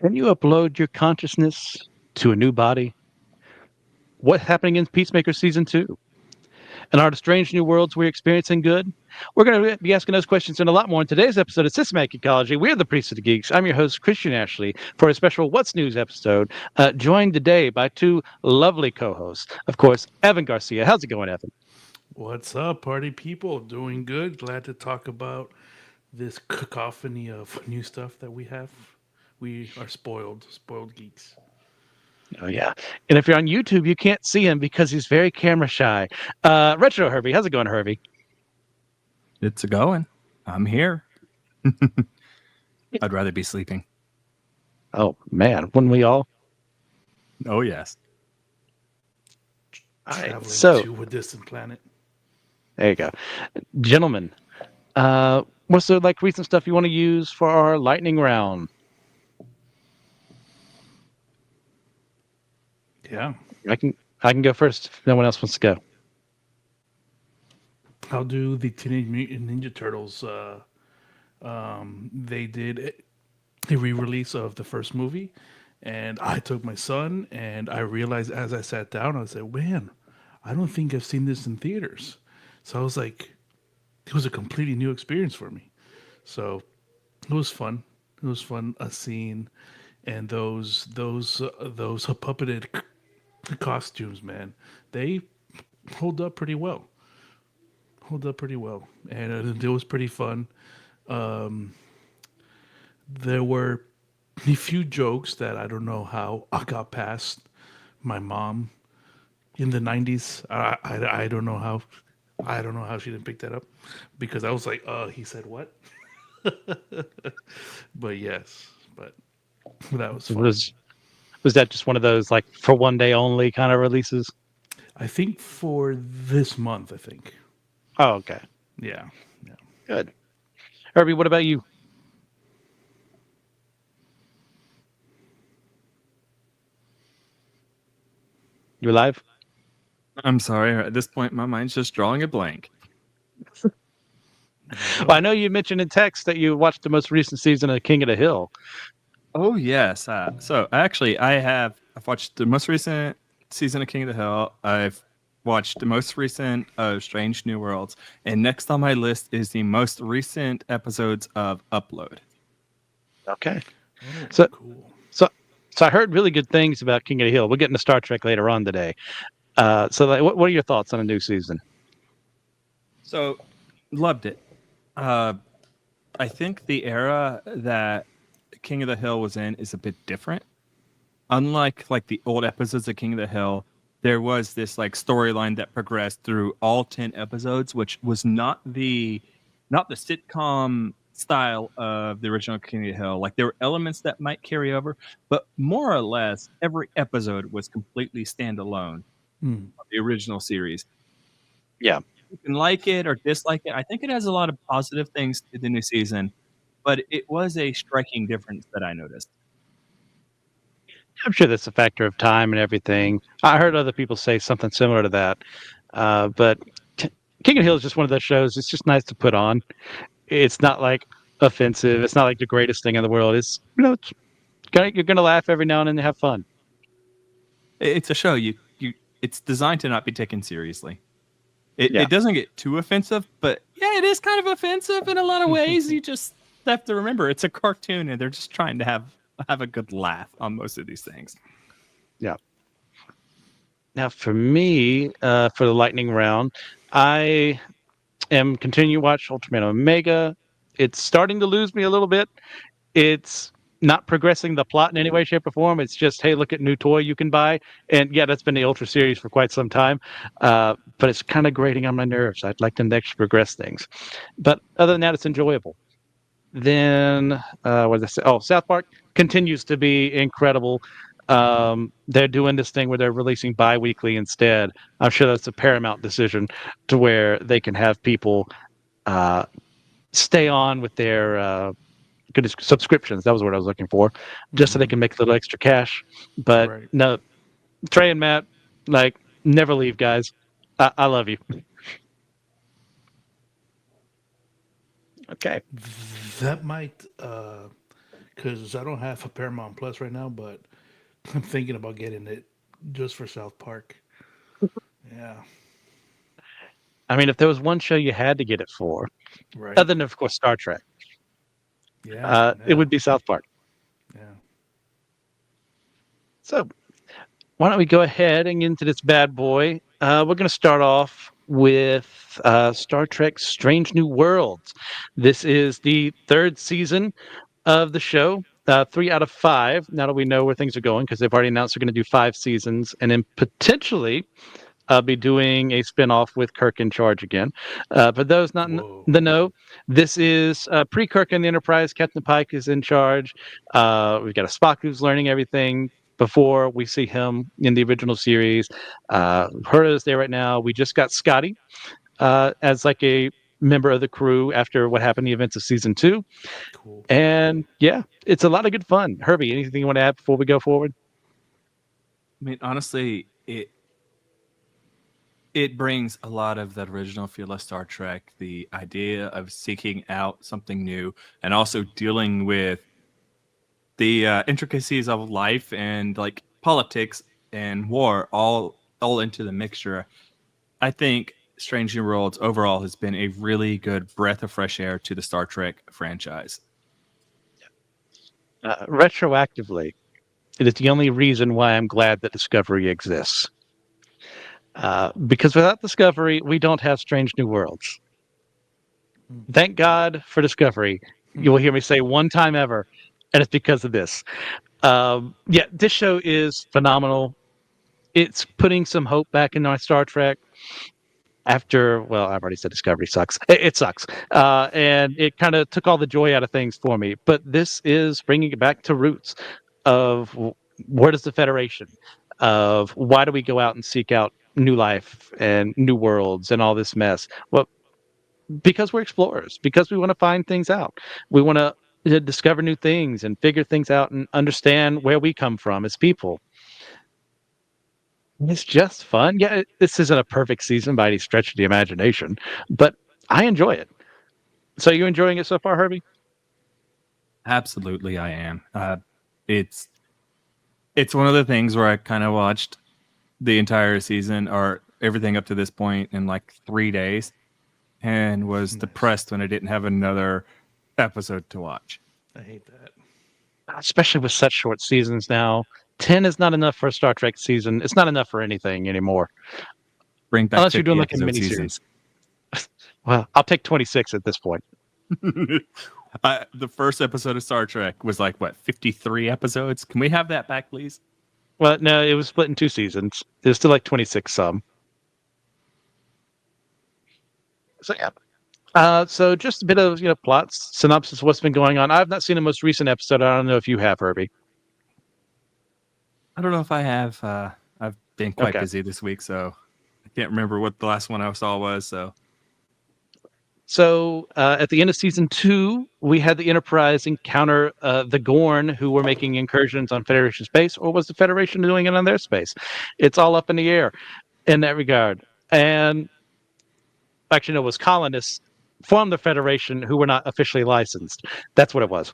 Can you upload your consciousness to a new body? What's happening in Peacemaker Season 2? And are the strange new worlds we're experiencing good? We're going to be asking those questions and a lot more in today's episode of Systematic Ecology. We're the Priests of the Geeks. I'm your host, Christian Ashley, for a special What's News episode, joined today by two lovely co-hosts. Of course, Evan Garcia. How's it going, Evan? What's up, party people? Doing good. Glad to talk about this cacophony of new stuff that we have. We are spoiled geeks. Oh, yeah. And if you're on YouTube, you can't see him because he's very camera shy. Retro Herbie. How's it going, Herbie? It's a going. I'm here. I'd rather be sleeping. Oh, man. Wouldn't we all? Oh, yes. All right. Traveling So, to a distant planet. there you go. Gentlemen, what's the recent stuff you want to use for our lightning round? Yeah, I can I can go first if no one else wants to go. I'll do the Teenage Mutant Ninja Turtles. They did a re-release of the first movie, and I took my son, and I realized as I sat down, I said, "Man, I don't think I've seen this in theaters." So I was like, it was a completely new experience for me. So it was fun. It was fun seeing and those puppeted costumes, man. They hold up pretty well. Hold up pretty well, and it was pretty fun. Um, there were a few jokes that I don't know how I got past my mom in the '90s. I don't know how. I don't know how she didn't pick that up because I was like, he said what? But yes, but that was fun. Was that just one of those for one day only kind of releases? I think for this month, I think. Oh, okay. Yeah. Yeah. Good. Herbie, what about you? You alive? I'm sorry. At this point, my mind's just drawing a blank. Well, I know you mentioned in text that you watched the most recent season of King of the Hill. Oh, yes. So actually, I've watched the most recent season of King of the Hill. I've watched the most recent of Strange New Worlds. And next on my list is the most recent episodes of Upload. Okay. Oh, So, cool. so, so I heard really good things about King of the Hill. We'll get into Star Trek later on today. What are your thoughts on a new season? So, loved it. Uh, I think the era that King of the Hill was in is a bit different. Unlike the old episodes of King of the Hill, there was this storyline that progressed through all 10 episodes, which was not the sitcom style of the original King of the Hill. There were elements that might carry over, but more or less every episode was completely standalone Hmm. of the original series. Yeah. You can like it or dislike it. I think it has a lot of positive things to the new season, but it was a striking difference that I noticed. I'm sure that's a factor of time and everything. I heard other people say something similar to that. But King of the Hill is just one of those shows. It's just nice to put on. It's not offensive. It's not the greatest thing in the world. You're gonna laugh every now and then and have fun. It's a show it's designed to not be taken seriously. Yeah. It doesn't get too offensive, but yeah, it is kind of offensive in a lot of ways. You just have to remember it's a cartoon and they're just trying to have a good laugh on most of these things. Yeah. Now, for me, for the lightning round, I am continuing to watch Ultraman Omega. It's starting to lose me a little bit. It's not progressing the plot in any way, shape, or form. It's just, hey, look at new toy you can buy. And yeah, that's been the Ultra series for quite some time. But it's kind of grating on my nerves. I'd like them to actually progress things. But other than that, it's enjoyable. Then, what did I say? Oh, South Park continues to be incredible. They're doing this thing where they're releasing bi-weekly instead. I'm sure that's a Paramount decision to where they can have people uh, stay on with their subscriptions. That was what I was looking for, just so they can make a little extra cash. But Right. no, Trey and Matt, never leave, guys. I love you. Okay. That might because I don't have a Paramount Plus right now, but I'm thinking about getting it just for South Park. Yeah, I mean, if there was one show you had to get it for, right. other than of course Star Trek, Yeah, it yeah, would be South Park. yeah. So why don't we go ahead and get into this bad boy? We're going to start off with Star Trek Strange New Worlds. This is the third season of the show. 3 out of 5. Now that we know where things are going, because they've already announced they're going to do 5 seasons, and then potentially be doing a spinoff with Kirk in charge again. For those not in Whoa. the know, this is pre-Kirk in the Enterprise. Captain Pike is in charge. We've got a Spock who's learning everything before we see him in the original series. Uhura's there right now. We just got Scotty as like a member of the crew after what happened in the events of season 2. Cool. And yeah, it's a lot of good fun. Herbie, anything you want to add before we go forward? I mean, honestly, it brings a lot of that original feel of Star Trek, the idea of seeking out something new and also dealing with the intricacies of life and like politics and war all into the mixture. I think Strange New Worlds overall has been a really good breath of fresh air to the Star Trek franchise. Retroactively, it is the only reason why I'm glad that Discovery exists. Because without Discovery, we don't have Strange New Worlds. Thank God for Discovery. You will hear me say one time ever, and it's because of this. Yeah, this show is phenomenal. It's putting some hope back in our Star Trek after, well, I've already said Discovery sucks. It sucks. And it kind of took all the joy out of things for me. But this is bringing it back to roots of where does the Federation, of why do we go out and seek out new life and new worlds and all this mess? Well, because we're explorers, because we want to find things out. We want to discover new things and figure things out and understand where we come from as people. It's just fun. Yeah, this isn't a perfect season by any stretch of the imagination, but I enjoy it. So you enjoying it so far, Herbie? Absolutely, I am. It's it's one of the things where I kind of watched the entire season or everything up to this point in like 3 days, and was Nice. depressed when I didn't have another episode to watch. I hate that. Especially with such short seasons now. 10 is not enough for a Star Trek season. It's not enough for anything anymore, Bring back unless you're doing 50 like a episode seasons. miniseries. Well, I'll take 26 at this point. The first episode of Star Trek was like what 53 episodes. Can we have that back, please? Well, no, it was split in 2 seasons. It was still like 26 some. So yeah. So just a bit of plots, synopsis of what's been going on. I've not seen the most recent episode. I don't know if you have, Herbie. I don't know if I have. I've been quite Okay. busy this week, so I can't remember what the last one I saw was. So So at the end of season 2, we had the Enterprise encounter the Gorn, who were making incursions on Federation space, or was the Federation doing it on their space? It's all up in the air in that regard. And actually, no, it was colonists from the Federation who were not officially licensed. That's what it was.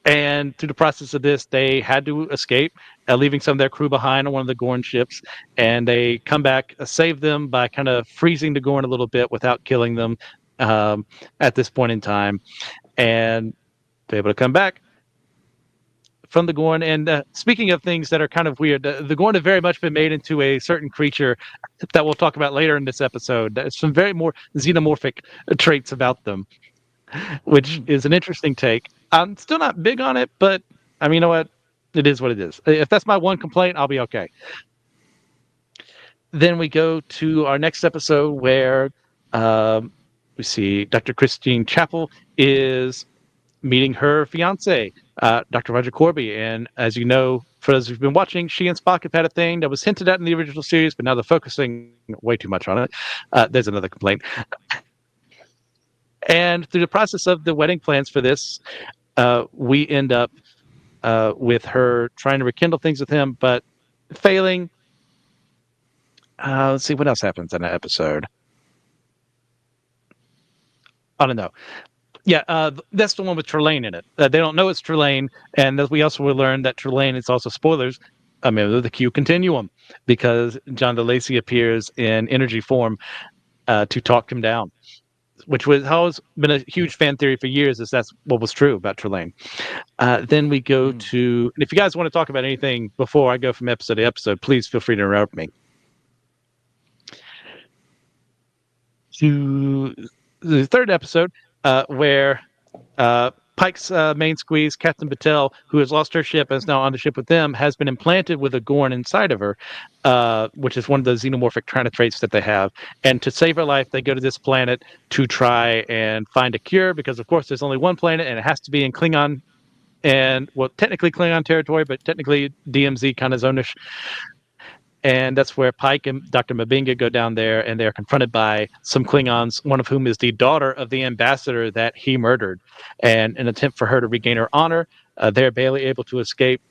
And through the process of this, they had to escape, leaving some of their crew behind on one of the Gorn ships. And they come back, save them by kind of freezing the Gorn a little bit without killing them at this point in time. And they're able to come back from the Gorn. And speaking of things that are kind of weird, the Gorn have very much been made into a certain creature that we'll talk about later in this episode. There's some very more xenomorphic traits about them, which is an interesting take. I'm still not big on it, but I mean, you know what? It is what it is. If that's my one complaint, I'll be okay. Then we go to our next episode where we see Dr. Christine Chapel is meeting her fiance, Dr. Roger Corby. And as you know, for those who've been watching, she and Spock have had a thing that was hinted at in the original series, but now they're focusing way too much on it. There's another complaint. And through the process of the wedding plans for this, we end up with her trying to rekindle things with him, but failing. Let's see what else happens in that episode. I don't know. Yeah, that's the one with Trelane in it. They don't know it's Trelane, and we also will learn that Trelane is also spoilers. A member of the Q Continuum, because John DeLacy appears in energy form to talk him down, which was always been a huge fan theory for years. Is that's what was true about Trelane. Then we go Mm. to, and if you guys want to talk about anything before I go from episode to episode, please feel free to interrupt me. To the third episode, where Pike's main squeeze, Captain Battelle, who has lost her ship and is now on the ship with them, has been implanted with a Gorn inside of her, which is one of the xenomorphic traits that they have. And to save her life, they go to this planet to try and find a cure, because, of course, there's only one planet, and it has to be in Klingon. And, well, technically Klingon territory, but technically DMZ kind of zonish. And that's where Pike and Dr. Mabinga go down there, and they're confronted by some Klingons, one of whom is the daughter of the ambassador that he murdered. And in an attempt for her to regain her honor, they're barely able to escape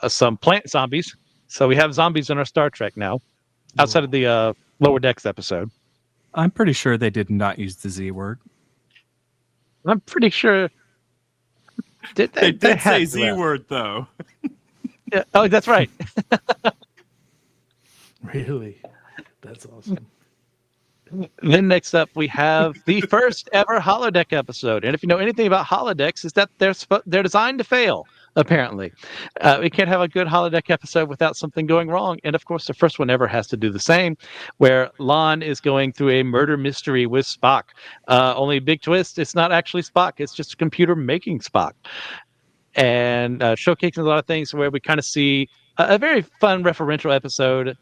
some plant zombies. So we have zombies in our Star Trek now, outside of Whoa. the Lower Decks episode. I'm pretty sure they did not use the Z word. I'm pretty sure They they did say had to Z have. word though. Yeah. Oh, that's right. Really? That's awesome. Then next up, we have the first ever holodeck episode. And if you know anything about holodecks, is that they're designed to fail. Apparently, we can't have a good holodeck episode without something going wrong. And of course, the first one ever has to do the same, where Lon is going through a murder mystery with Spock. Only big twist: it's not actually Spock; it's just a computer making Spock. And showcasing a lot of things where we kind of see a very fun referential episode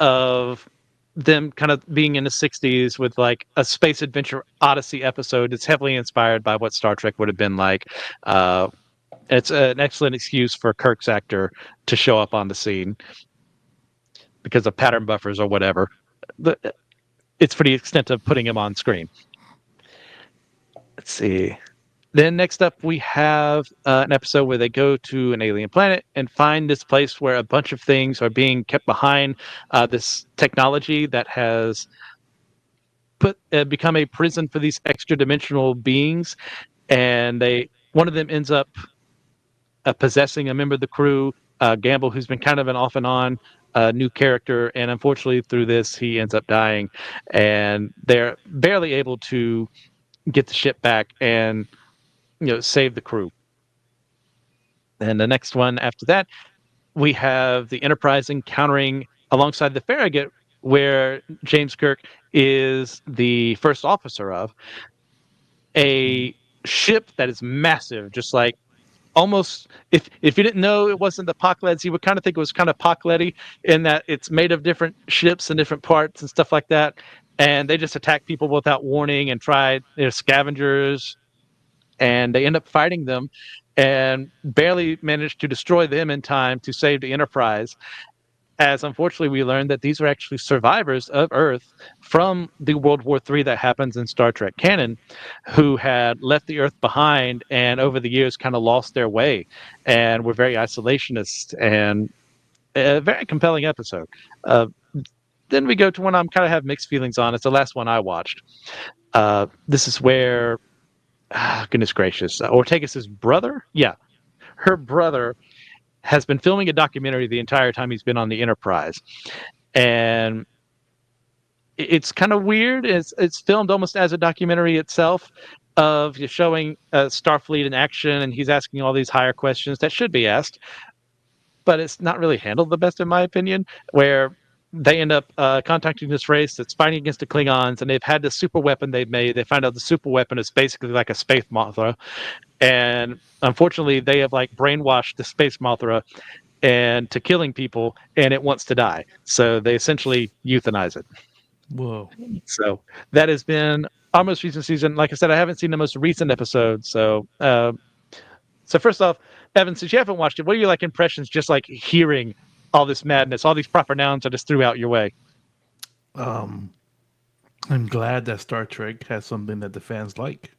of them kind of being in the 60s with like a space adventure odyssey episode. It's heavily inspired by what Star Trek would have been like. uh, it's an excellent excuse for Kirk's actor to show up on the scene because of pattern buffers or whatever. It's for the extent of putting him on screen. Let's see. Then next up, we have an episode where they go to an alien planet and find this place where a bunch of things are being kept behind this technology that has become a prison for these extra dimensional beings. And one of them ends up possessing a member of the crew, Gamble, who's been kind of an off and on new character. And unfortunately, through this, he ends up dying. And they're barely able to get the ship back and save the crew. And the next one after that, we have the Enterprise encountering alongside the Farragut, where James Kirk is the first officer of a ship that is massive, just like almost if you didn't know it wasn't the Apocalypse, you would kind of think it was kind of Apocalypse in that it's made of different ships and different parts and stuff like that. And they just attack people without warning and try, they're scavengers, and they end up fighting them and barely manage to destroy them in time to save the Enterprise. As unfortunately, we learned that these are actually survivors of Earth from the World War III that happens in Star Trek canon, who had left the Earth behind and over the years kind of lost their way and were very isolationist, and a very compelling episode. Uh, then we go to one I'm kind of have mixed feelings on. It's the last one I watched. This is where, goodness gracious, Ortegas's brother, yeah, her brother has been filming a documentary the entire time he's been on the Enterprise. And it's kind of weird. It's filmed almost as a documentary itself, of showing Starfleet in action, and he's asking all these higher questions that should be asked, but it's not really handled the best in my opinion, where they end up contacting this race that's fighting against the Klingons, and they've had this super weapon they've made. They find out the super weapon is basically like a space Mothra, and unfortunately they have like brainwashed the space Mothra and to killing people, and it wants to die, so they essentially euthanize it. Whoa. So that has been our most recent season. Like I said, I haven't seen the most recent episode, so first off, Evan, since you haven't watched it, what are your like impressions just like hearing all this madness, all these proper nouns I just threw out your way? Um, I'm glad that Star Trek has something that the fans like,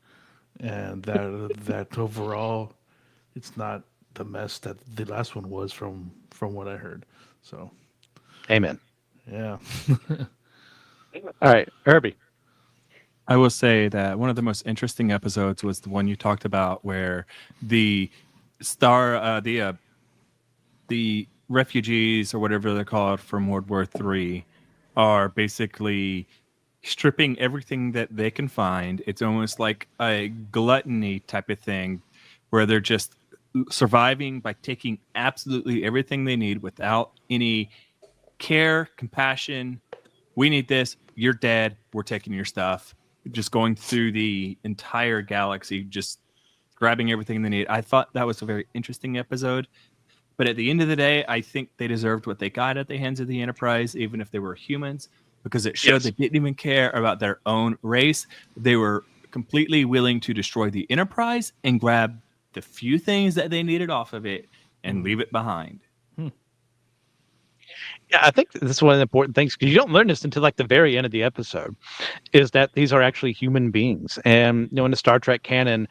and that overall, it's not the mess that the last one was from what I heard. So Amen. yeah. All right, Herbie. I will say that one of the most interesting episodes was the one you talked about where the star, the refugees or whatever they're called from World War III are basically stripping everything that they can find. It's almost like a gluttony type of thing where they're just surviving by taking absolutely everything they need without any care, compassion. We need this. You're dead. We're taking your stuff. Just going through the entire galaxy, just grabbing everything they need. I thought that was a very interesting episode. But at the end of the day, I think they deserved what they got at the hands of the Enterprise, even if they were humans, because it showed Yes. they didn't even care about their own race. They were completely willing to destroy the Enterprise and grab the few things that they needed off of it and leave it behind. Yeah, I think this is one of the important things because you don't learn this until like the very end of the episode. Is that these are actually human beings. And in the Star Trek canon,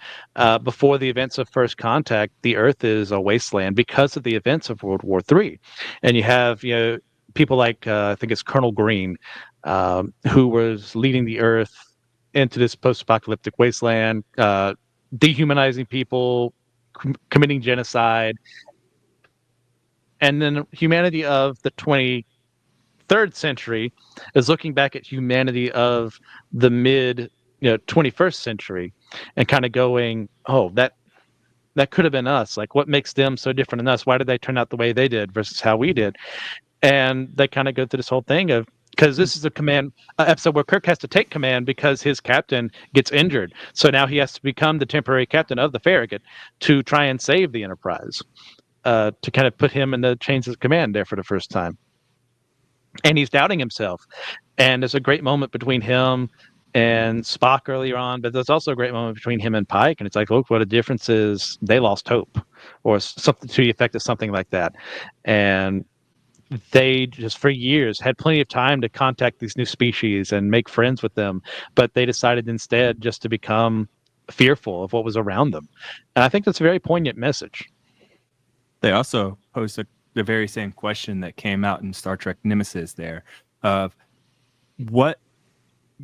before the events of First Contact, the Earth is a wasteland because of the events of World War III. And you have people like I think it's Colonel Green, who was leading the Earth into this post-apocalyptic wasteland, dehumanizing people, committing genocide, and then humanity of the 23rd century is looking back at humanity of the mid 21st century and kind of going, oh, that could have been us. Like, what makes them so different than us? Why did they turn out the way they did versus how we did? And they kind of go through this whole thing of, because this is a command episode where Kirk has to take command because his captain gets injured, so now he has to become the temporary captain of the Farragut to try and save the Enterprise, to kind of put him in the chains of command there for the first time. And he's doubting himself. And there's a great moment between him and Spock earlier on, but there's also a great moment between him and Pike. And it's like, look, what a difference is they lost hope, or something to the effect of something like that. And they just for years had plenty of time to contact these new species and make friends with them, but they decided instead just to become fearful of what was around them. And I think that's a very poignant message. They also posed the very same question that came out in Star Trek Nemesis there of what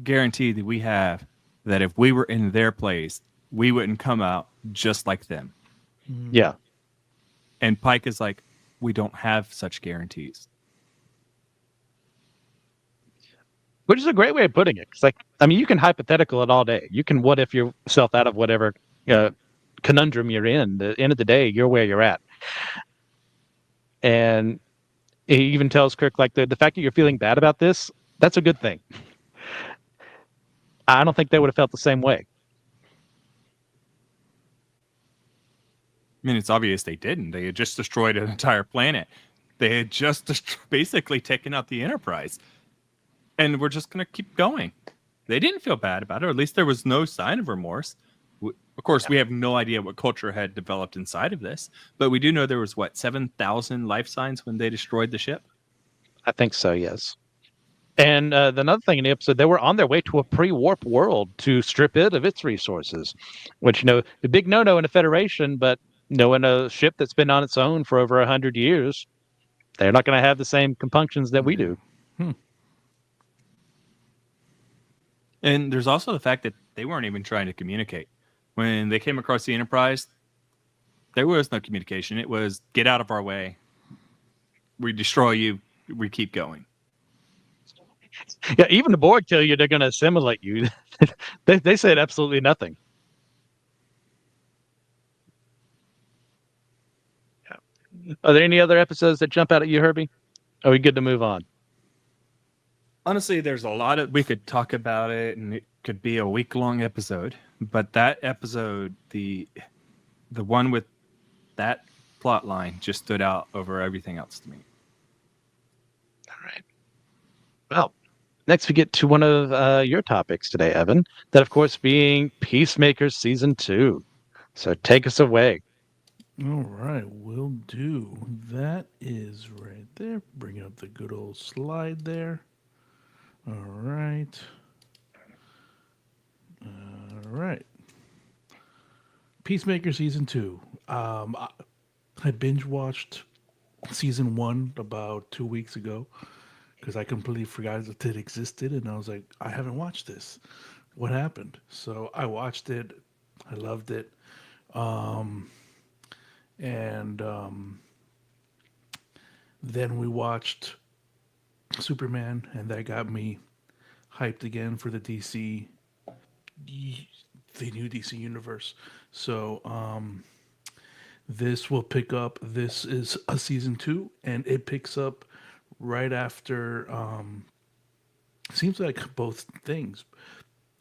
guarantee do we have that if we were in their place, we wouldn't come out just like them? Yeah. And Pike is like, we don't have such guarantees. Which is a great way of putting it. It's like, I mean, you can hypothetical it all day. You can what if yourself out of whatever conundrum you're in. The end of the day, you're where you're at. And he even tells Kirk, like, the fact that you're feeling bad about this, that's a good thing. I don't think they would have felt the same way. I mean, it's obvious they didn't. They had just destroyed an entire planet. They had just basically taken out the Enterprise. And we're just going to keep going. They didn't feel bad about it, or at least there was no sign of remorse. Of course, we have no idea what culture had developed inside of this, but we do know there was, 7,000 life signs when they destroyed the ship? I think so, yes. And another thing in the episode, they were on their way to a pre-warp world to strip it of its resources, which, the big no-no in the Federation, but in a ship that's been on its own for over 100 years, they're not going to have the same compunctions that we do. And there's also the fact that they weren't even trying to communicate. When they came across the Enterprise, there was no communication. It was, get out of our way. We destroy you. We keep going. Yeah, even the Borg tell you they're going to assimilate you. they said absolutely nothing. Yeah. Are there any other episodes that jump out at you, Herbie? Are we good to move on? Honestly, there's a lot of, we could talk about it, and it could be a week-long episode. But that episode, the one with that plot line, just stood out over everything else to me. All right. Well, next we get to one of your topics today, Evan. That, of course, being Peacemaker Season 2. So take us away. All right, will do. That is right there. Bring up the good old slide there. All right. All right. Peacemaker Season 2. I binge watched Season 1 about 2 weeks ago because I completely forgot that it existed, and I was like, I haven't watched this. what happened. So I watched it. I loved it. And then we watched Superman, and that got me hyped again for the new DC universe. So this will pick up. This is a season 2, and it picks up right after. Seems like both things,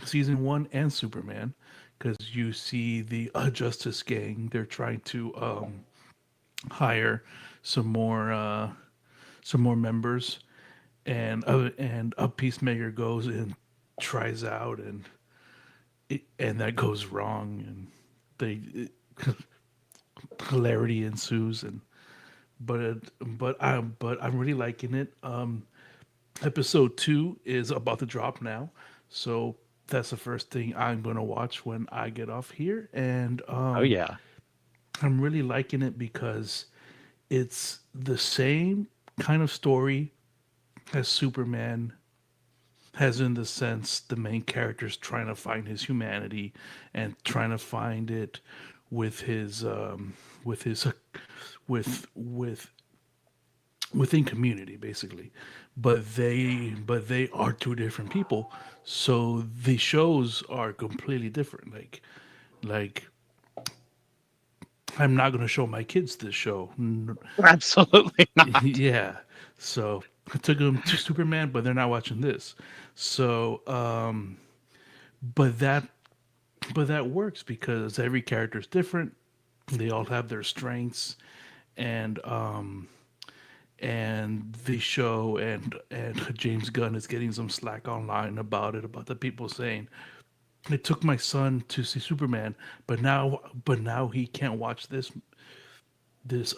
season 1 and Superman, because you see the Justice Gang. They're trying to hire some more members, and a Peacemaker goes and tries out, and that goes wrong, and they hilarity ensues, and I'm really liking it. Episode 2 is about to drop now, so that's the first thing I'm gonna watch when I get off here, and Oh yeah. I'm really liking it because it's the same kind of story as Superman has, in the sense the main character's trying to find his humanity and trying to find it with his with within community, basically. But they are two different people, so the shows are completely different. Like I'm not going to show my kids this show. Absolutely not. Yeah. So I took them to Superman, but they're not watching this. So, but that but that works because every character is different. They all have their strengths, and the show and James Gunn is getting some slack online about it, about the people saying it took my son to see Superman, but now he can't watch this this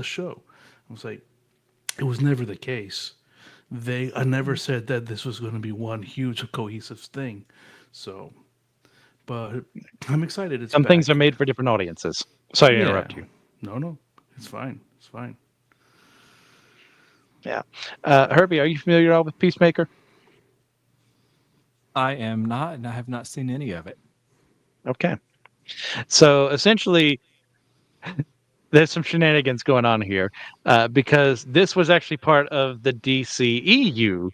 show. I was like, it was never the case. I never said that this was going to be one huge cohesive thing. So, but I'm excited. It's Some things are back. made for different audiences. Sorry to Yeah. interrupt you. No, it's fine. It's fine. Yeah. Herbie, are you familiar at all with Peacemaker? I am not, and I have not seen any of it. Okay. So essentially, there's some shenanigans going on here because this was actually part of the DCEU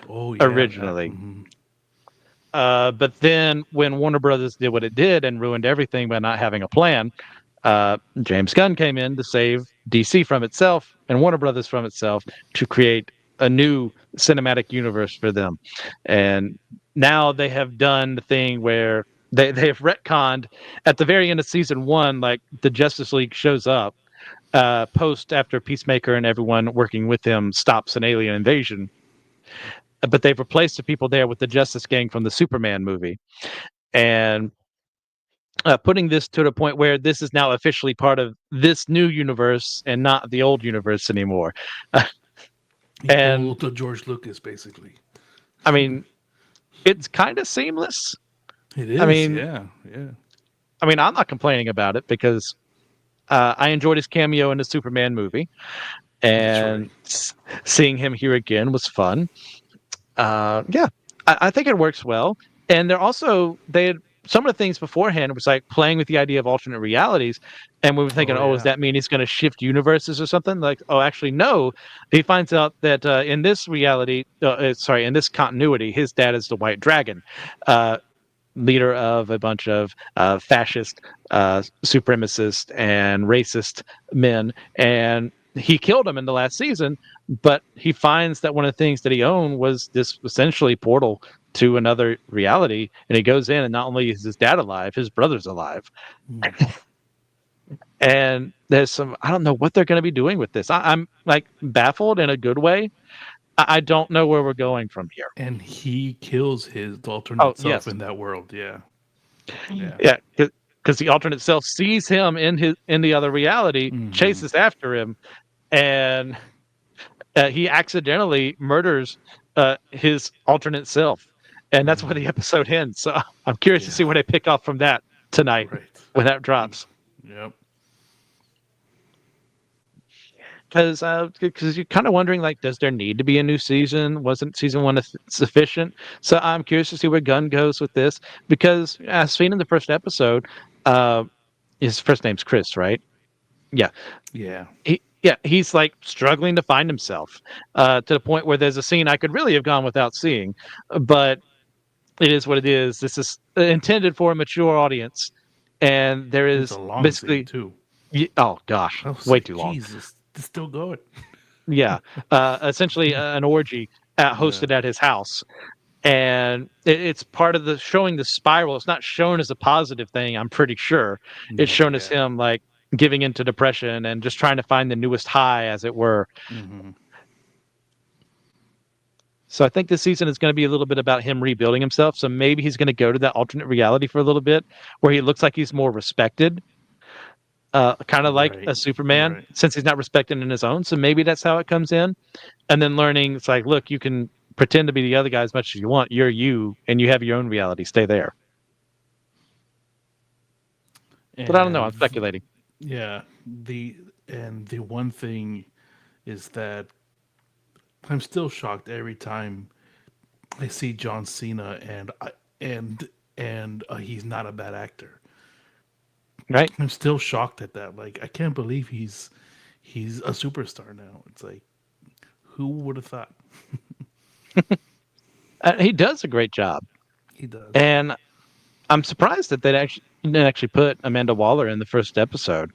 Oh yeah, that. originally. But then when Warner Brothers did what it did and ruined everything by not having a plan, James Gunn came in to save DC from itself and Warner Brothers from itself to create a new cinematic universe for them. And now they have done the thing where they have retconned at the very end of season 1, like the Justice League shows up post after Peacemaker and everyone working with him stops an alien invasion, but they've replaced the people there with the Justice Gang from the Superman movie, and putting this to the point where this is now officially part of this new universe and not the old universe anymore. He And pulled the George Lucas, basically. I mean, it's kind of seamless. It I is. mean, Yeah, yeah. I'm not complaining about it because I enjoyed his cameo in the Superman movie, That's right. and seeing him here again was fun. Yeah, I think it works well. And they're also they had some of the things beforehand was like playing with the idea of alternate realities, and we were thinking, Oh oh, does yeah. that mean he's going to shift universes or something? Like, oh, actually, no. He finds out that in this reality, in this continuity, his dad is the White Dragon. Uh, Leader of a bunch of fascist, supremacist, and racist men, and he killed him in the last season. But he finds that one of the things that he owned was this essentially portal to another reality, and he goes in, and not only is his dad alive, his brother's alive. And there's some I don't know what they're going to be doing with this. I'm like baffled in a good way. I don't know where we're going from here. And he kills his Oh alternate self yes, in that world. Yeah, yeah. yeah, because the alternate self sees him in the other reality, Hmm. chases after him, and he accidentally murders his alternate self, and that's where the episode ends. So I'm curious to Yeah. see what I pick up from that tonight Right. when that drops. Yep. because you're kind of wondering, like, does there need to be a new season? Wasn't season one sufficient? So I'm curious to see where Gunn goes with this, because as seen in the first episode, uh, his first name's Chris, right? Yeah, Yeah. he's like struggling to find himself, to the point where there's a scene I could really have gone without seeing, but it is what it is. This is intended for a mature audience, and there It's a is long scene basically, too. oh gosh, I was way like, too long. Jesus, it's still going. Yeah, essentially an orgy Yeah. hosted at his house, and it's part of the showing the spiral. It's not shown as a positive thing. I'm pretty sure it's shown as Yeah. him like giving into depression and just trying to find the newest high, as it were. Hmm. So I think this season is going to be a little bit about him rebuilding himself. So maybe he's going to go to that alternate reality for a little bit, where he looks like he's more respected, kind of like Right. a Superman, Right. since he's not respected in his own. So maybe that's how it comes in. And then learning, it's like, look, you can pretend to be the other guy as much as you want. You're you, and you have your own reality. Stay there. But I don't know. I'm And speculating. yeah, the one thing is that I'm still shocked every time I see John Cena, and he's not a bad actor. Right? I'm still shocked at that. Like, I can't believe he's a superstar now. It's like, who would have thought? He does a great job. He does. And I'm surprised that they didn't actually put Amanda Waller in the first episode,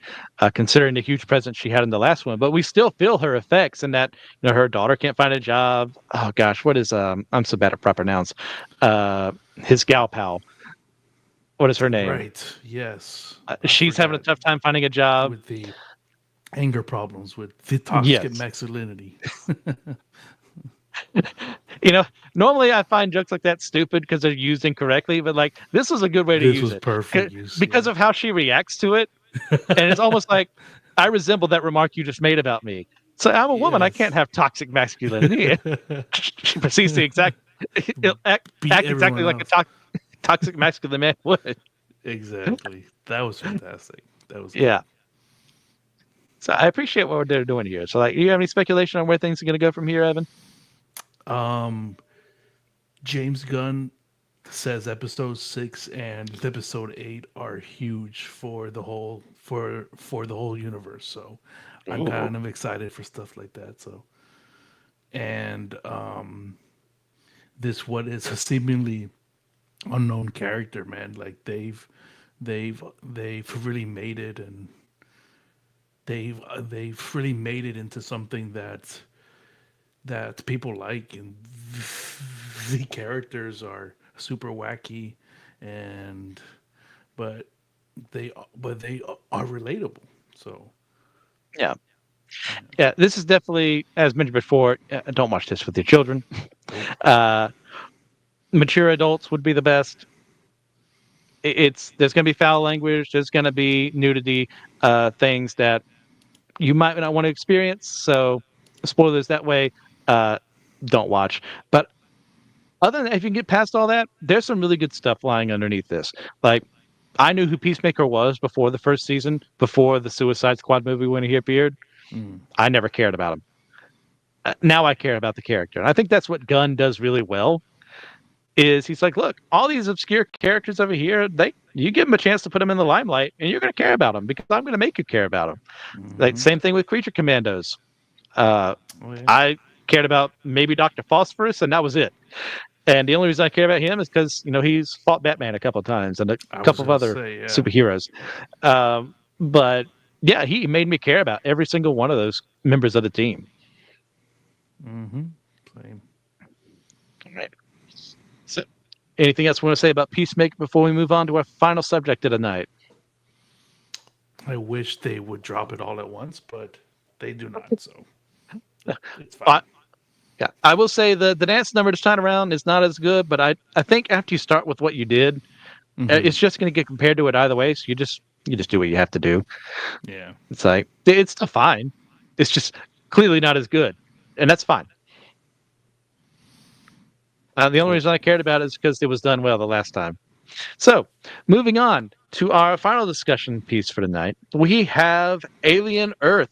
considering the huge presence she had in the last one. But we still feel her effects, and that, her daughter can't find a job. Oh gosh, what is I'm so bad at proper nouns. His gal pal. What is her name? Right. Yes. I She's having a forgot. tough time finding a job. With the anger problems, with the toxic Yes. masculinity. You know, Normally I find jokes like that stupid because they're used incorrectly, but like this was a good way to This use was it perfect use. because Yeah. of how she reacts to it. And it's almost like I resemble that remark you just made about me. So I'm a woman. I can't Yes. have toxic masculinity. She proceeds to Beat act exactly everyone like a else. toxic masculine man would. Exactly. That was fantastic. That was good. Yeah. So I appreciate what they're doing here. So, like, do you have any speculation on where things are going to go from here, Evan? Um, James Gunn says episode 6 and episode 8 are huge for the whole for the whole universe. So I'm Ooh. kind of excited for stuff like that. So and this what is a seemingly unknown character, man. Like they've really made it, and they've really made it into something that people like, and the characters are super wacky, and but they are relatable. So Yeah. Yeah. This is definitely, as mentioned before, don't watch this with your children. Uh, Mature adults would be the best. There's going to be foul language. There's going to be nudity, things that you might not want to experience. So, spoilers that way. Uh, don't watch. But other than that, if you can get past all that, there's some really good stuff lying underneath this. Like, I knew who Peacemaker was before the first season, before the Suicide Squad movie when he appeared. mm, I never cared about him. Now I care about the character, and I think that's what Gunn does really well. Is he's like, look, all these obscure characters over here, you give them a chance to put them in the limelight, and you're going to care about them because I'm going to make you care about them. Like mhm. same thing with Creature Commandos. Uh, Oh yeah, I cared about maybe Dr. Phosphorus, and that was it. And the only reason I care about him is because he's fought Batman a couple of times and a I was couple of gonna other say yeah. superheroes. But yeah, he made me care about every single one of those members of the team. Mm-hmm. Same. All right. So, anything else we want to say about Peacemaker before we move on to our final subject of the night? I wish they would drop it all at once, but they do not. So it's I, fine. yeah, I will say the dance number this time around is not as good, but I think after you start with what you did, Mhm. it's just going to get compared to it either way. So you just do what you have to do. Yeah. It's like it's still fine. It's just clearly not as good, and that's fine. The only Cool. reason I cared about it is because it was done well the last time. So, moving on to our final discussion piece for tonight, we have Alien Earth,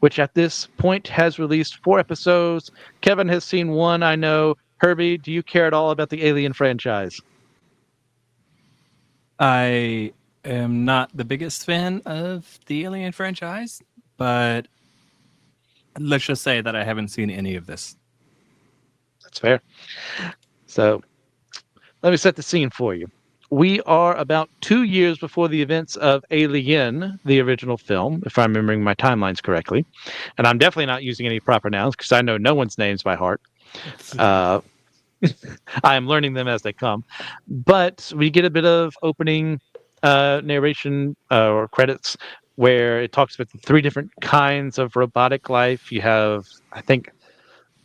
which at this point has released 4 episodes. Kevin has seen one, I know. Herbie, do you care at all about the Alien franchise? I am not the biggest fan of the Alien franchise, but let's just say that I haven't seen any of this. That's fair. So, let me set the scene for you. We are about 2 years before the events of Alien, the original film, if I'm remembering my timelines correctly. And I'm definitely not using any proper nouns because I know no one's names by heart. Same. Uh, I am learning them as they come. But we get a bit of opening narration or credits where it talks about the 3 different kinds of robotic life. You have, I think,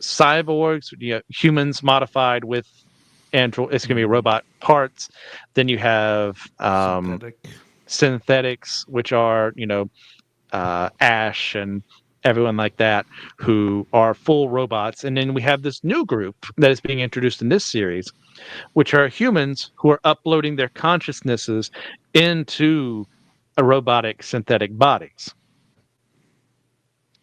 cyborgs, humans modified with it's going to be robot parts. Then you have Synthetic. synthetics, which are Ash and everyone like that, who are full robots. And then we have this new group that is being introduced in this series, which are humans who are uploading their consciousnesses into a robotic synthetic bodies.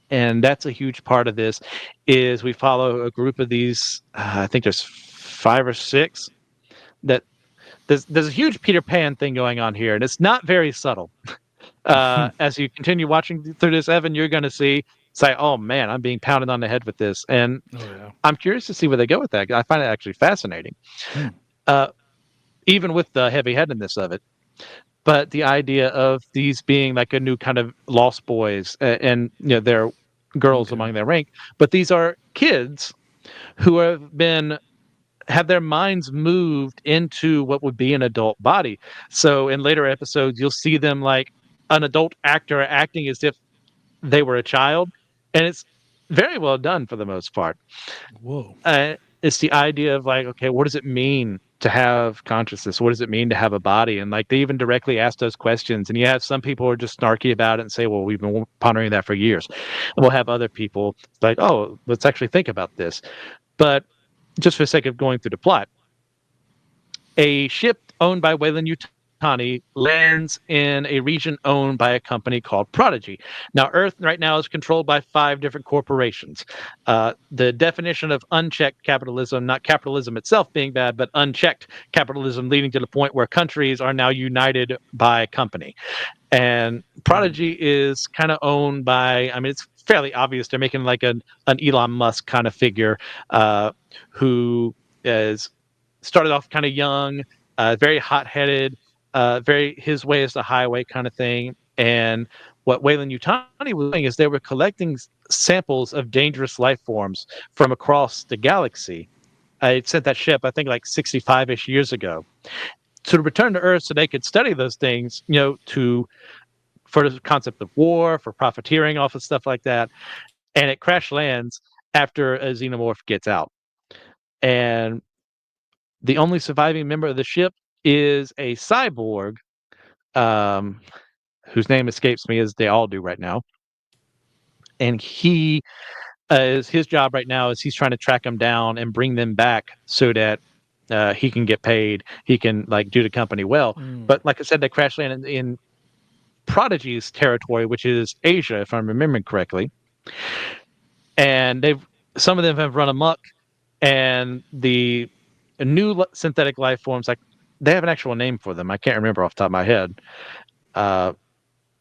And that's a huge part of this is we follow a group of these I think there's 5 or 6 that there's a huge Peter Pan thing going on here, and it's not very subtle. As you continue watching through this, Evan, you're going to say, "Oh man, I'm being pounded on the head with this," and Oh yeah. I'm curious to see where they go with that. I find it actually fascinating, Hmm. uh, even with the heavy-handedness of it. But the idea of these being like a new kind of lost boys, and they're girls Okay. among their rank, but these are kids who have their minds moved into what would be an adult body. So in later episodes, you'll see them like an adult actor acting as if they were a child, and it's very well done for the most part. Whoa. It's the idea of like, okay, what does it mean to have consciousness? What does it mean to have a body? And like they even directly ask those questions. And you have some people who are just snarky about it and say, well, we've been pondering that for years. And we'll have other people like, oh, let's actually think about this. But just for the sake of going through the plot, a ship owned by Weyland Yutani lands in a region owned by a company called Prodigy. Now, Earth right now is controlled by 5 different corporations. The definition of unchecked capitalism, not capitalism itself being bad, but unchecked capitalism leading to the point where countries are now united by a company. And Prodigy is kind of owned by, I mean, it's fairly obvious they're making like an Elon Musk kind of figure who is started off kind of young, very hot-headed, very his way is the highway kind of thing. And what Weyland Yutani was doing is they were collecting samples of dangerous life forms from across the galaxy. I sent that ship, I think, like 65-ish years ago, to return to Earth so they could study those things, to for the concept of war, for profiteering off of stuff like that. And it crash lands after a xenomorph gets out. And the only surviving member of the ship is a cyborg, um, whose name escapes me as they all do right now. And he is his job right now is he's trying to track them down and bring them back so that he can get paid. He can like do the company well. Mm. But like I said, they crash land in Prodigy's territory, which is Asia, if I'm remembering correctly. And some of them have run amok, and the new synthetic life forms, like they have an actual name for them. I can't remember off the top of my head. Uh,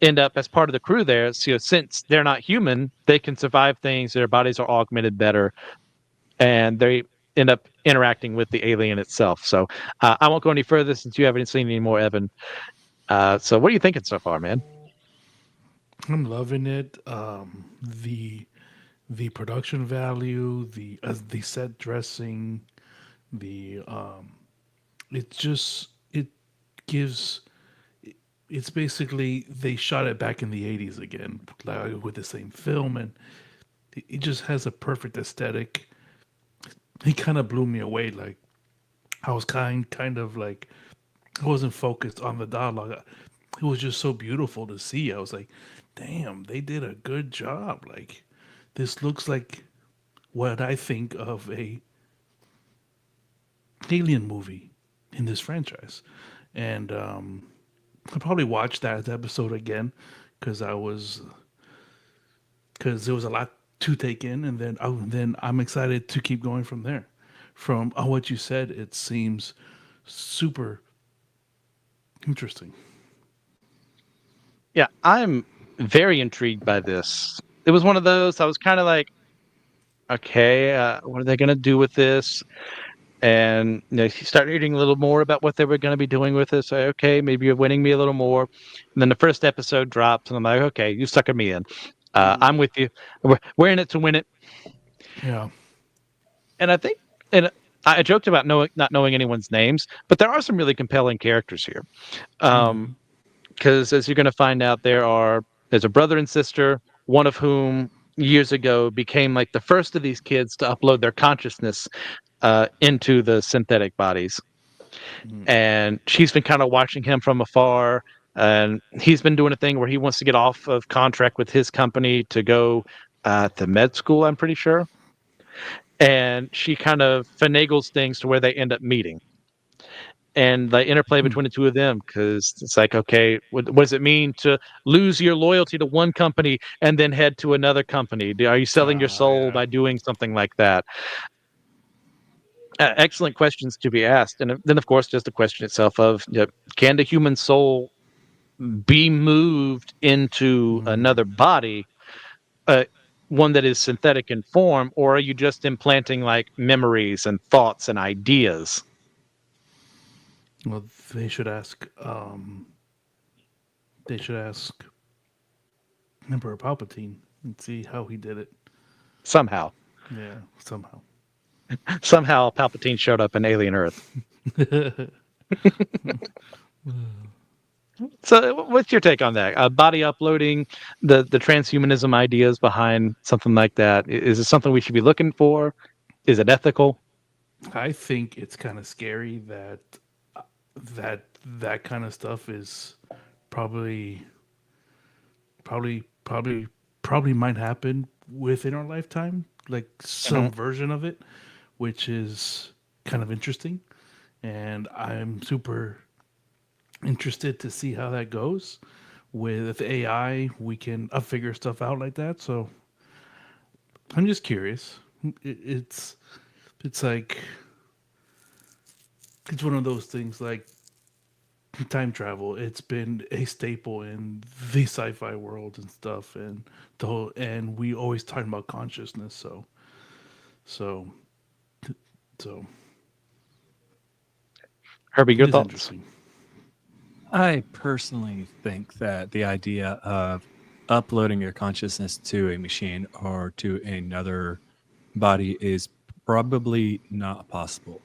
End up as part of the crew there. So since they're not human, they can survive things. Their bodies are augmented better, and they end up interacting with the alien itself. So I won't go any further since you haven't seen any more, Evan. So what are you thinking so far, man? I'm loving it. The production value, the set dressing, the it just it gives. It's basically they shot it back in the '80s again, like with the same film, and it just has a perfect aesthetic. He kind of blew me away. Like I was kind of like I wasn't focused on the dialogue. It was just so beautiful to see. I was like, damn, they did a good job. Like this looks like what I think of a alien movie in this franchise. and I'll probably watch that episode again because I was because there was a lot to take in, and then I'm excited to keep going from there. From what you said, it seems super interesting. Yeah, I'm very intrigued by this. It was one of those I was kind of like, okay, what are they going to do with this? And you start reading a little more about what they were going to be doing with this. So, okay, maybe you're winning me a little more. And then the first episode drops, and I'm like, okay, you suckered me in. I'm with you. We're in it to win it. Yeah. And I think, and I joked about not knowing anyone's names, but there are some really compelling characters here. Yeah. Because as you're going to find out, there's a brother and sister, one of whom years ago became like the first of these kids to upload their consciousness into the synthetic bodies. Mm. And she's been kind of watching him from afar. And he's been doing a thing where he wants to get off of contract with his company to go to med school, I'm pretty sure. And she kind of finagles things to where they end up meeting. And the interplay Hmm. between the two of them, because it's like, okay, what does it mean to lose your loyalty to one company and then head to another company? Are you selling your soul Yeah. by doing something like that? Excellent questions to be asked. And then, of course, just the question itself of, can the human soul be moved into Mm. another body, uh, one that is synthetic in form, or are you just implanting like memories and thoughts and ideas? Well, they should ask. They should ask Emperor Palpatine and see how he did it. Somehow, Yeah, somehow. somehow, Palpatine showed up in Alien Earth. So, what's your take on that? Body uploading, the transhumanism ideas behind something like that. Is it something we should be looking for? Is it ethical? I think it's kind of scary that that kind of stuff is probably probably probably might happen within our lifetime, like Mhm. some version of it, which is kind of interesting. And I'm super interested to see how that goes. With AI, we can figure stuff out like that. So I'm just curious. It's it's like it's one of those things like time travel. It's been a staple in the sci-fi world and stuff, and the whole and we always talking about consciousness. So so Herbie, it your is thoughts? interesting. I personally think that the idea of uploading your consciousness to a machine or to another body is probably not possible.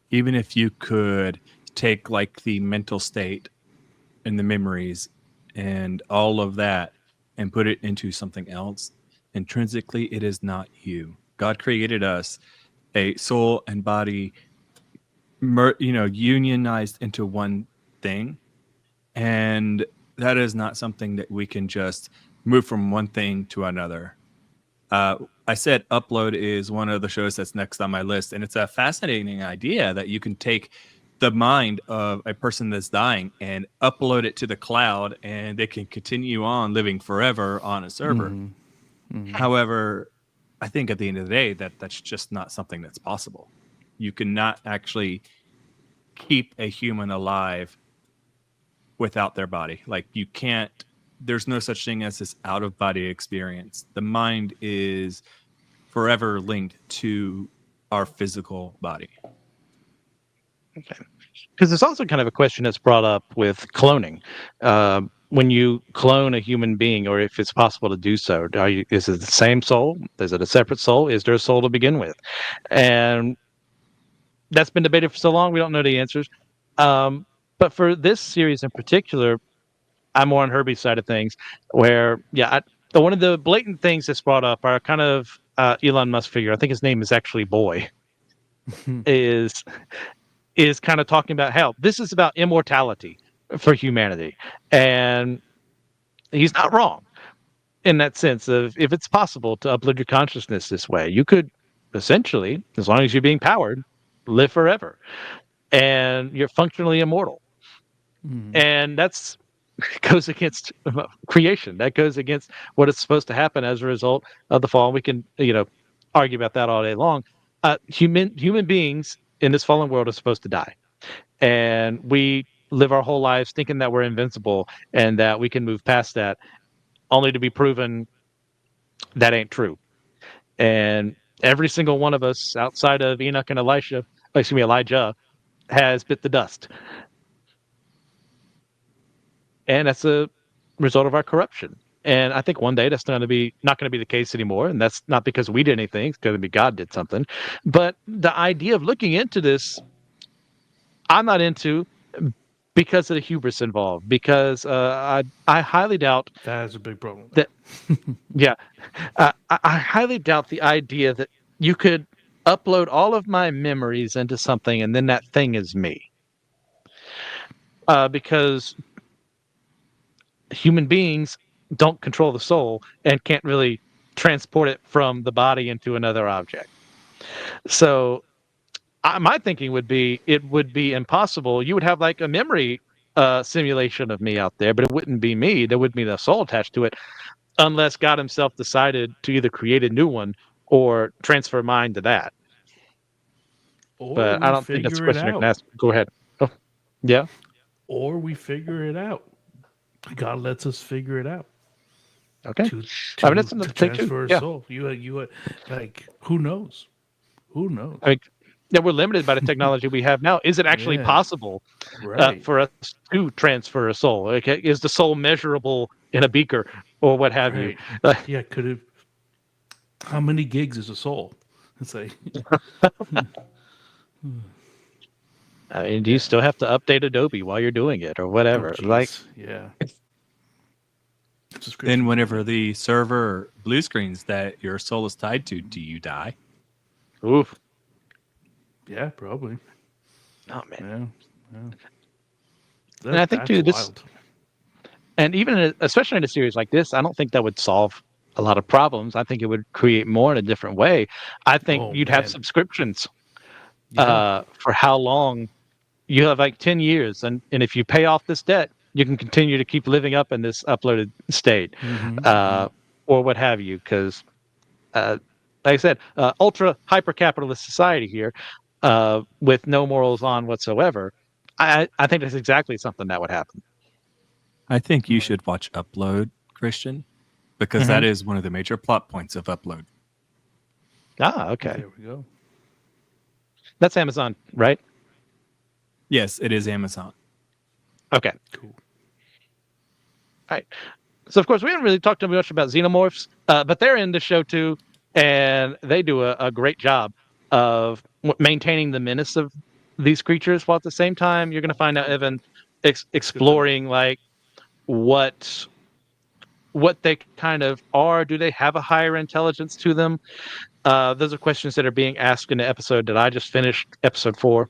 Even if you could take like the mental state and the memories and all of that and put it into something else, intrinsically, it is not you. God created us a soul and body, unionized into one thing, and that is not something that we can just move from one thing to another. Uh, I said Upload is one of the shows that's next on my list, and it's a fascinating idea that you can take the mind of a person that's dying and upload it to the cloud, and they can continue on living forever on a server. Hmm. Hmm. However, I think at the end of the day that that's just not something that's possible. You cannot actually keep a human alive without their body. Like you can't. There's no such thing as this out of body experience. The mind is forever linked to our physical body. Because there's also kind of a question that's brought up with cloning. When you clone a human being, or if it's possible to do so, is it the same soul? Is it a separate soul? Is there a soul to begin with? And that's been debated for so long, we don't know the answers. Um, but for this series in particular, I'm more on Herbie's side of things, where one of the blatant things that's brought up are kind of Elon Musk figure. I think his name is actually Boy. Is kind of talking about how this is about immortality for humanity, and he's not wrong in that sense of if it's possible to upload your consciousness this way, you could essentially, as long as you're being powered, live forever, and you're functionally immortal. And that's goes against creation. That goes against what is supposed to happen as a result of the fall. And we can, argue about that all day long. Human beings in this fallen world are supposed to die, and we live our whole lives thinking that we're invincible and that we can move past that, only to be proven that ain't true. And every single one of us, outside of Enoch and Elijah, has bit the dust, and that's a result of our corruption. And I think one day that's not going to be the case anymore. And that's not because we did anything; it's going to be God did something. But the idea of looking into this, I'm not into because of the hubris involved. Because I highly doubt That is a big problem that. there. Yeah, I highly doubt the idea that you could upload all of my memories into something and then that thing is me. Because human beings don't control the soul and can't really transport it from the body into another object. So my thinking would be it would be impossible. You would have like a memory simulation of me out there, but it wouldn't be me. There wouldn't be the soul attached to it unless God himself decided to either create a new one or transfer mine to that. Or But I we don't think that's a figure it question I can out. ask. Go ahead. Oh, yeah. Or we figure it out. God lets us figure it out Okay. to I mean, to that's another to thing too. transfer a Yeah. soul. You like who knows? Who I knows? mean, yeah, we're limited by the technology we have now. Is it actually Yeah, possible right, for us to transfer a soul? Okay, is the soul measurable in a beaker or what have you? right. Yeah, could have. How many gigs is a soul? It's like, I mean, do you yeah. still have to update Adobe while you're doing it or Oh, whatever? Like, jeez. Yeah. Then, Subscription whenever money. the server blue screens that your soul is tied to, do you die? oof. Yeah, probably. Oh man. Yeah. Yeah. And I think That's too this, wild. and even especially in a series like this, I don't think that would solve a lot of problems. I think it would create more in a different way. I think Oh you'd have man. subscriptions Yeah. for how long you have, like 10 years, and if you pay off this debt, you can continue to keep living up in this uploaded state, Mm-hmm. uh, or what have you. Because, uh, like I said, ultra hyper capitalist society here, with no morals on whatsoever. I think that's exactly something that would happen. I think you Right. should watch Upload, Christian, because Hmm. that is one of the major plot points of Upload. Ah, okay, There we go. that's Amazon, right? Yes, it is Amazon. Okay, Cool. all right. So of course we haven't really talked too much about xenomorphs, but they're in the show too, and they do a great job of maintaining the menace of these creatures, while at the same time you're going to find out Oh, Evan good. Good to know. exploring like what they kind of are. Do they have a higher intelligence to them? Those are questions that are being asked in the episode that I just finished, episode 4,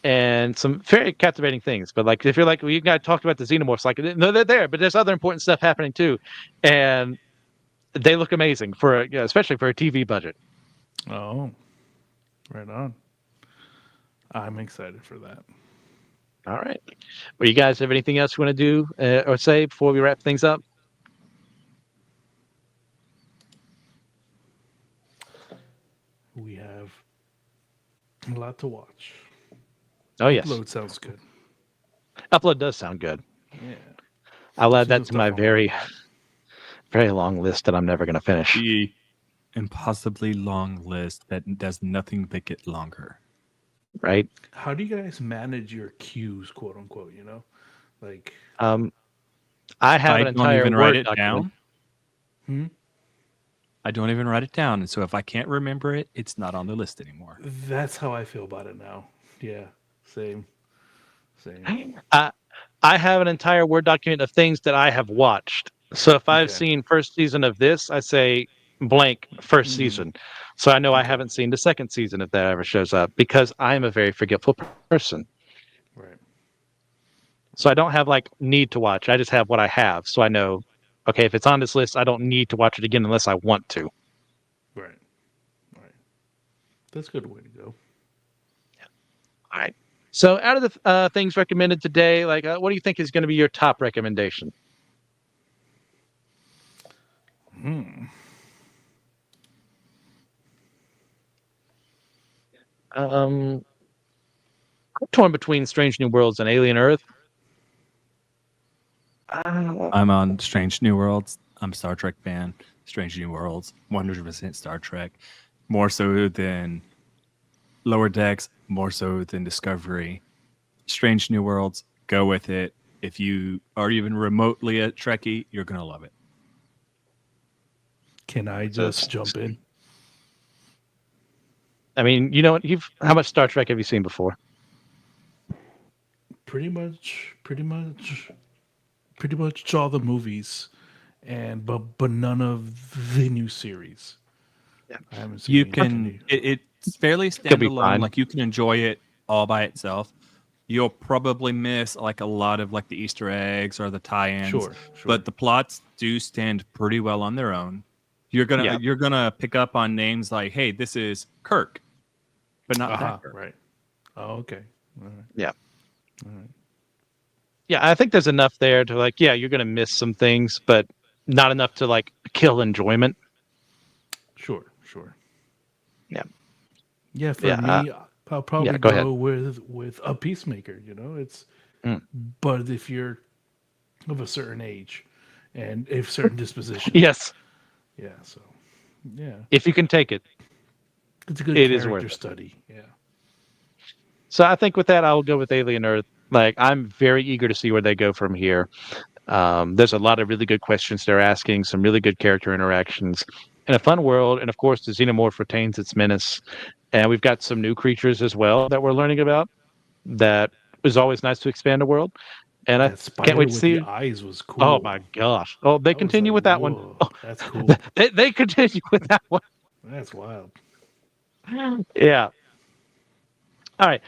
and some very captivating things. But like, if you're like, well, you guys talked about the xenomorphs, like, no, they're there, but there's other important stuff happening too, and they look amazing for especially for a TV budget. Oh, right on. I'm excited for that. All right. Well, you guys have anything else you want to do or say before we wrap things up? We have a lot to watch. Oh yes, Upload sounds good. upload does sound good. Yeah. I'll I've add seen that some to my stuff on very Reddit. very long list that I'm never going to finish. The impossibly long list that does nothing but get longer. Right. How do you guys manage your queues, quote unquote? Like, Um, I have I an don't entire even write Word it document. down. hmm? I don't even write it down. And so if I can't remember it, it's not on the list anymore. That's how I feel about it now. Yeah. Same. Same. I I have an entire Word document of things that I have watched. So if I've Okay. seen first season of this, I say blank first hmm season. So I know I Okay. haven't seen the second season if that ever shows up, because I am a very forgetful person. Right. So I don't have like need to watch. I just have what I have. So I know, okay, if it's on this list, I don't need to watch it again unless I want to. Right. Right. That's a good way to go. All right. So, out of the things recommended today, like, what do you think is going to be your top recommendation? Um, I'm torn between Strange New Worlds and Alien Earth. Uh, I'm on Strange New Worlds. I'm a Star Trek fan. Strange New Worlds, 100% Star Trek. More so than Lower Decks, more so than Discovery. Strange New Worlds, go with it. If you are even remotely a Trekkie, you're going to love it. Can I so just jump in? I mean, you know what? How much Star Trek have you seen before? Pretty much all the movies, and but none of the new series. Yeah. I haven't You seen can, any. it's fairly It'll be standalone. fine. Like you can enjoy it all by itself. You'll probably miss like a lot of like the Easter eggs or the tie-ins, Sure. but the plots do stand pretty well on their own. Yeah. You're gonna pick up on names like, hey, this is Kirk, but not that Kirk. Right. Oh, okay. All right. Yeah. All right. Yeah, I think there's enough there to like, yeah, you're gonna miss some things, but not enough to like kill enjoyment. Sure. Yeah, Yeah, for yeah, me, I'll yeah. probably Go ahead. go with a Peacemaker. It's Mm. but if you're of a certain age and a certain disposition, Yes, yeah. So yeah, if you can take it, it's a good it is worth character it. study. Yeah. So I think with that, I'll go with Alien Earth. Like, I'm very eager to see where they go from here. There's a lot of really good questions they're asking, some really good character interactions, and a fun world. And of course, the xenomorph retains its menace. And we've got some new creatures as well that we're learning about. That is always nice to expand the world. And I That can't spider wait to with the see. eyes was Oh cool. my gosh! Oh, they I was continue like, with that one. whoa, Oh, that's cool. they continue with that one. That's wild. Yeah. All right.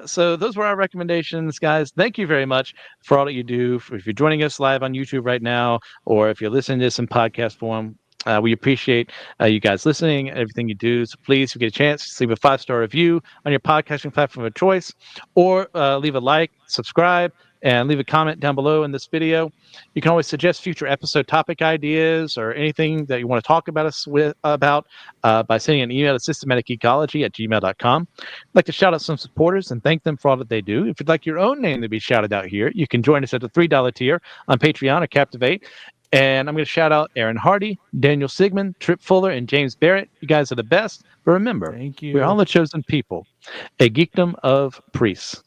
So those were our recommendations, guys. Thank you very much for all that you do. If you're joining us live on YouTube right now, or if you're listening to this in podcast form, we appreciate you guys listening and everything you do. So please, if you get a chance, leave a 5-star review on your podcasting platform of choice, or leave a like, subscribe, and leave a comment down below in this video. You can always suggest future episode topic ideas or anything that you want to talk about us with about by sending an email to systematicecology@gmail.com. I'd like to shout out some supporters and thank them for all that they do. If you'd like your own name to be shouted out here, you can join us at the $3 tier on Patreon or Captivate. And I'm going to shout out Aaron Hardy, Daniel Sigmund, Trip Fuller, and James Barrett. You guys are the best. But remember, Thank we're all you. the chosen people, a geekdom of priests.